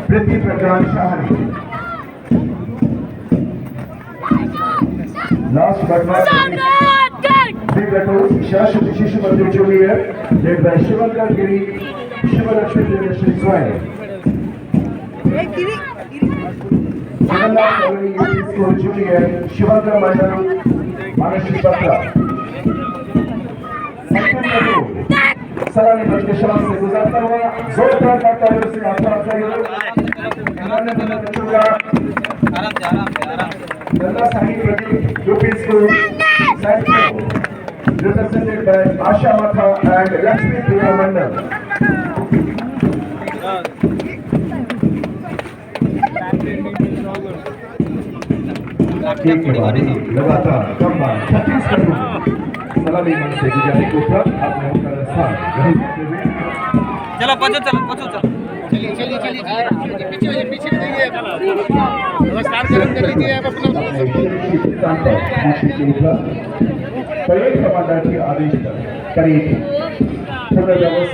Prithvi Prakash Shahani. Last but not least, big battle, Shashwati Shishu Mandir Junior, led by Shivankar Giri, Shivalakshmi International Swine. Second last following UP School Junior, Shivankar Mandal, Manashri Patra. Second battle, सलामी बच के शराब से गुजरता हुआ जोरदार करता हुआ उसे आता आता है इन्होंने बना बच्चों का Ganga Sahib Pradeep UP school science represented by Asha Matha and Lakshmi Priya Mandal. ठीक है बारी लगातार कम बार 36 रन सलामी मन से गुजारी को प्राप्त अपने का स्थान वहीं करते हुए चलो पछो चलो चलिए पीछे जाइए नमस्कार कर लीजिए आप अपना परेड कमांडर के आदेश पर करीब 15 अगस्त